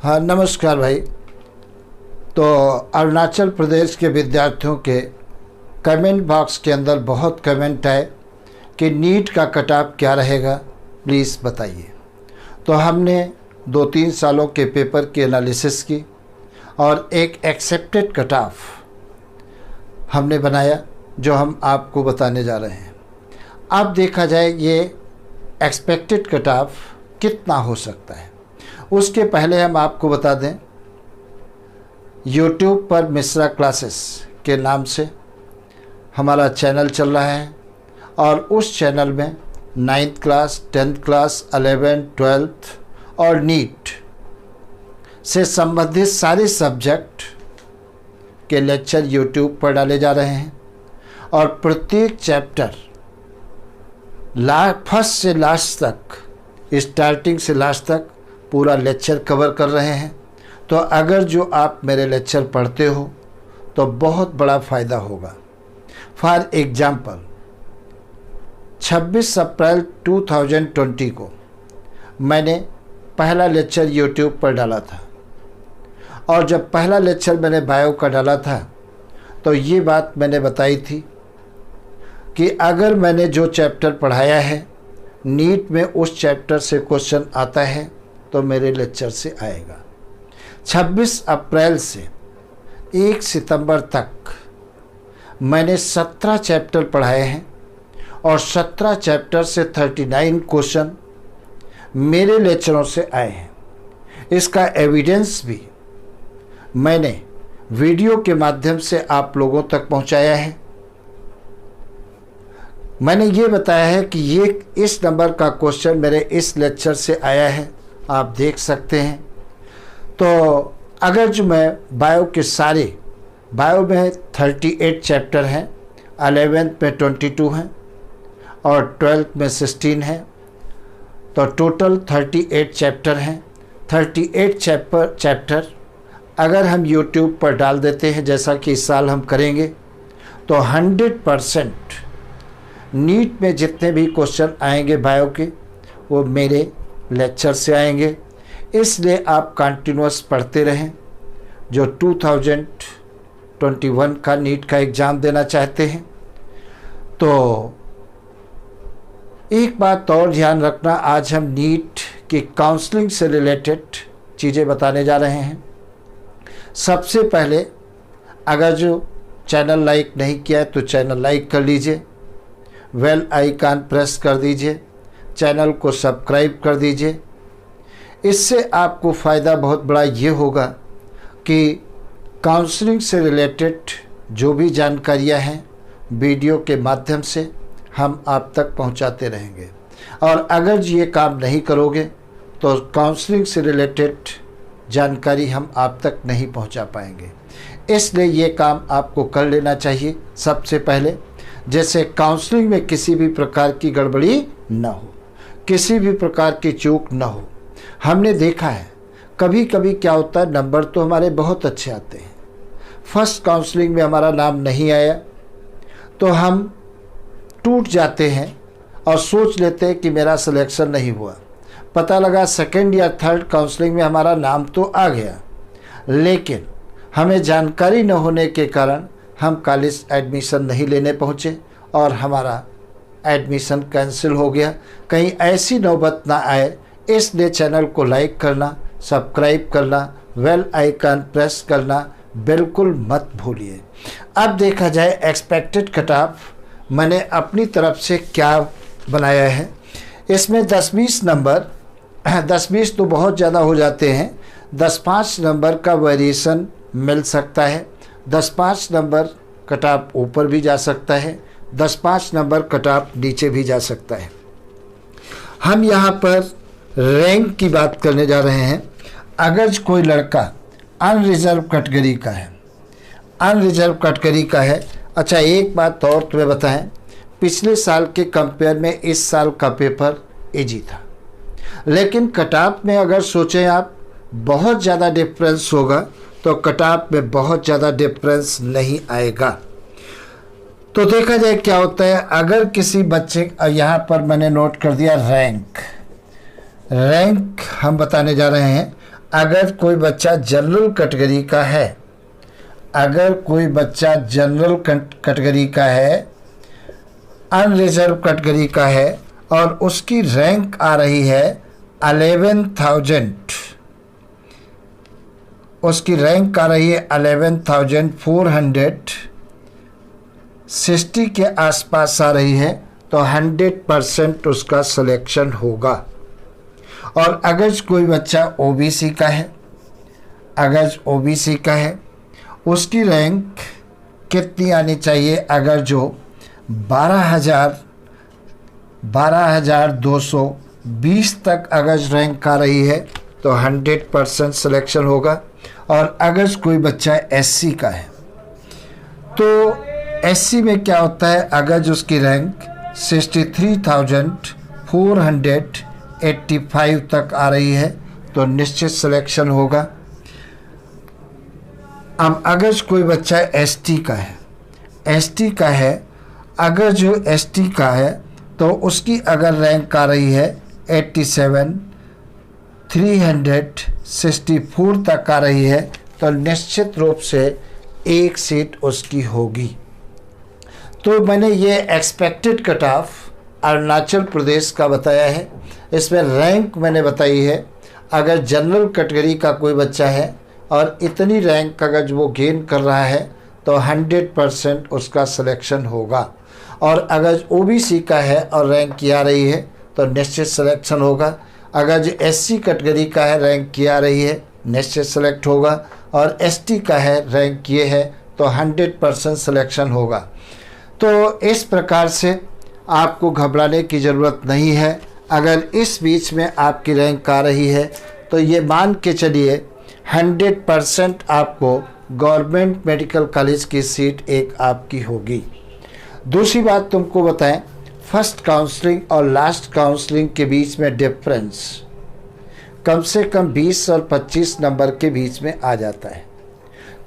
हाँ नमस्कार भाई। तो अरुणाचल प्रदेश के विद्यार्थियों के कमेंट बॉक्स के अंदर बहुत कमेंट आए कि नीट का कट ऑफ क्या रहेगा, प्लीज़ बताइए। तो हमने 2-3 सालों के पेपर की एनालिसिस की और एक एक्सेप्टेड कट ऑफ हमने बनाया जो हम आपको बताने जा रहे हैं। अब देखा जाए ये एक्सपेक्टेड कट ऑफ कितना हो सकता है, उसके पहले हम आपको बता दें YouTube पर मिश्रा क्लासेस के नाम से हमारा चैनल चल रहा है और उस चैनल में 9th class, 10th class, 11th, 12th और नीट से संबंधित सारे सब्जेक्ट के लेक्चर YouTube पर डाले जा रहे हैं और प्रत्येक चैप्टर फर्स्ट से लास्ट तक, स्टार्टिंग से लास्ट तक पूरा लेक्चर कवर कर रहे हैं। तो अगर जो आप मेरे लेक्चर पढ़ते हो तो बहुत बड़ा फ़ायदा होगा। फॉर एग्ज़ाम्पल 26 अप्रैल 2020 को मैंने पहला लेक्चर YouTube पर डाला था और जब पहला लेक्चर मैंने बायो का डाला था तो ये बात मैंने बताई थी कि अगर मैंने जो चैप्टर पढ़ाया है नीट में उस चैप्टर से क्वेश्चन आता है तो मेरे लेक्चर से आएगा। 26 अप्रैल से 1 सितंबर तक मैंने 17 चैप्टर पढ़ाए हैं और 17 चैप्टर से 39 क्वेश्चन मेरे लेक्चरों से आए हैं। इसका एविडेंस भी मैंने वीडियो के माध्यम से आप लोगों तक पहुंचाया है। मैंने ये बताया है कि ये इस नंबर का क्वेश्चन मेरे इस लेक्चर से आया है, आप देख सकते हैं। तो अगर जो मैं बायो के सारे, बायो में 38 चैप्टर हैं, 11th में 22 हैं और 12th में 16 हैं, तो टोटल 38 चैप्टर हैं। 38 चैप्टर अगर हम YouTube पर डाल देते हैं जैसा कि इस साल हम करेंगे तो 100% नीट में जितने भी क्वेश्चन आएंगे बायो के वो मेरे लेक्चर से आएंगे। इसलिए आप कंटिन्यूअस पढ़ते रहें। जो 2021 का नीट का एग्ज़ाम देना चाहते हैं तो एक बात और ध्यान रखना, आज हम नीट की काउंसलिंग से रिलेटेड चीज़ें बताने जा रहे हैं। सबसे पहले अगर जो चैनल लाइक नहीं किया है तो चैनल लाइक कर लीजिए, बेल आइकन प्रेस कर दीजिए, चैनल को सब्सक्राइब कर दीजिए। इससे आपको फ़ायदा बहुत बड़ा ये होगा कि काउंसलिंग से रिलेटेड जो भी जानकारियां हैं वीडियो के माध्यम से हम आप तक पहुंचाते रहेंगे। और अगर ये काम नहीं करोगे तो काउंसलिंग से रिलेटेड जानकारी हम आप तक नहीं पहुंचा पाएंगे। इसलिए ये काम आपको कर लेना चाहिए सबसे पहले, जैसे काउंसलिंग में किसी भी प्रकार की गड़बड़ी न हो, किसी भी प्रकार की चूक न हो। हमने देखा है कभी कभी क्या होता है, नंबर तो हमारे बहुत अच्छे आते हैं, फर्स्ट काउंसलिंग में हमारा नाम नहीं आया तो हम टूट जाते हैं और सोच लेते हैं कि मेरा सिलेक्शन नहीं हुआ। पता लगा सेकंड या थर्ड काउंसलिंग में हमारा नाम तो आ गया, लेकिन हमें जानकारी न होने के कारण हम कॉलेज एडमिशन नहीं लेने पहुँचे और हमारा एडमिशन कैंसिल हो गया। कहीं ऐसी नौबत ना आए, इसलिए चैनल को लाइक करना, सब्सक्राइब करना, बेल आइकन प्रेस करना बिल्कुल मत भूलिए। अब देखा जाए एक्सपेक्टेड कट ऑफ मैंने अपनी तरफ से क्या बनाया है। इसमें 10-20 नंबर, 10-20 तो बहुत ज़्यादा हो जाते हैं, 10-5 नंबर का वेरिएशन मिल सकता है। 10-5 नंबर कट ऑफ ऊपर भी जा सकता है, 10-5 नंबर कट ऑफ नीचे भी जा सकता है। हम यहाँ पर रैंक की बात करने जा रहे हैं। अगर कोई लड़का अनरिजर्व कैटेगरी का है, अनरिजर्व कैटेगरी का है, अच्छा एक बात और तुम्हें बताएं, पिछले साल के कंपेयर में इस साल का पेपर इजी था, लेकिन कट ऑफ में अगर सोचें आप बहुत ज़्यादा डिफरेंस होगा तो कट ऑफ में बहुत ज़्यादा डिफरेंस नहीं आएगा। तो देखा जाए क्या होता है, अगर किसी बच्चे, यहाँ पर मैंने नोट कर दिया रैंक, रैंक हम बताने जा रहे हैं। अगर कोई बच्चा जनरल कैटेगरी का है, अगर कोई बच्चा जनरल कैटेगरी का है, अनरिजर्व कैटेगरी का है और उसकी रैंक आ रही है 11,000, उसकी रैंक आ रही है 11,460 के आसपास आ रही है, तो 100% उसका सिलेक्शन होगा। और अगर कोई बच्चा ओबीसी का है, अगर ओबीसी का है, उसकी रैंक कितनी आनी चाहिए? अगर जो 12,220 तक अगर रैंक आ रही है तो 100% सिलेक्शन होगा। और अगर कोई बच्चा एससी का है, तो एससी में क्या होता है? अगर उसकी रैंक 63,485 तक आ रही है तो निश्चित सिलेक्शन होगा। अब अगर कोई बच्चा एसटी का है, एसटी का है, अगर जो एसटी का है तो उसकी अगर रैंक आ रही है 87,364 तक आ रही है तो निश्चित रूप से एक सीट उसकी होगी। तो मैंने ये expected cut off Arunachal Pradesh का बताया है। इसमें रैंक मैंने बताई है, अगर जनरल कैटेगरी का कोई बच्चा है और इतनी रैंक अगर वो गेन कर रहा है तो 100% उसका सिलेक्शन होगा। और अगर ओबीसी का है और रैंक की आ रही है तो निश्चित सिलेक्शन होगा। अगर जो एससी कैटेगरी का है, रैंक की आ रही है, निश्चित सेलेक्ट होगा। और एसटी का है, रैंक किए है तो 100% सिलेक्शन होगा। तो इस प्रकार से आपको घबराने की ज़रूरत नहीं है। अगर इस बीच में आपकी रैंक आ रही है तो ये मान के चलिए 100% आपको गवर्नमेंट मेडिकल कॉलेज की सीट एक आपकी होगी। दूसरी बात तुमको बताएं, फर्स्ट काउंसलिंग और लास्ट काउंसलिंग के बीच में डिफरेंस कम से कम 20 और 25 नंबर के बीच में आ जाता है।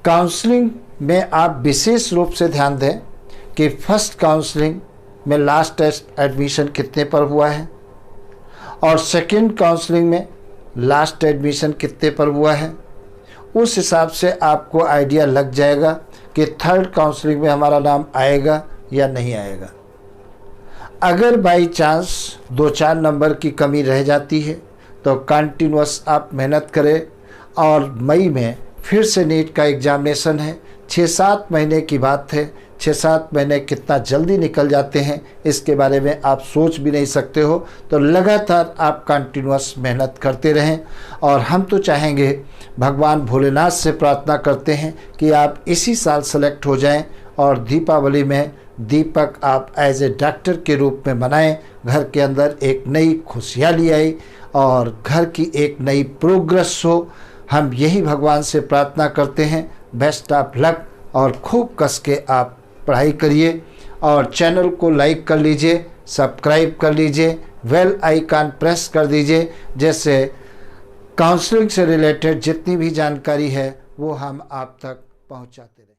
काउंसलिंग में आप विशेष रूप से ध्यान दें कि फर्स्ट काउंसलिंग में लास्ट टेस्ट एडमिशन कितने पर हुआ है और सेकंड काउंसलिंग में लास्ट एडमिशन कितने पर हुआ है। उस हिसाब से आपको आइडिया लग जाएगा कि थर्ड काउंसलिंग में हमारा नाम आएगा या नहीं आएगा। अगर बाई चांस 2-4 नंबर की कमी रह जाती है तो कंटिन्यूअस आप मेहनत करें। और मई में फिर से नीट का एग्जामिनेशन है, 6-7 महीने की बात है। 6-7 महीने कितना जल्दी निकल जाते हैं इसके बारे में आप सोच भी नहीं सकते हो। तो लगातार आप कंटिन्यूअस मेहनत करते रहें। और हम तो चाहेंगे, भगवान भोलेनाथ से प्रार्थना करते हैं कि आप इसी साल सेलेक्ट हो जाएं और दीपावली में दीपक आप एज ए डॉक्टर के रूप में मनाएं। घर के अंदर एक नई खुशहाली आई और घर की एक नई प्रोग्रेस हो। हम यही भगवान से प्रार्थना करते हैं। बेस्ट ऑफ लक और खूब कस के आप पढ़ाई करिए। और चैनल को लाइक कर लीजिए, सब्सक्राइब कर लीजिए, बेल आइकन प्रेस कर दीजिए, जैसे काउंसलिंग से रिलेटेड जितनी भी जानकारी है वो हम आप तक पहुंचाते रहें।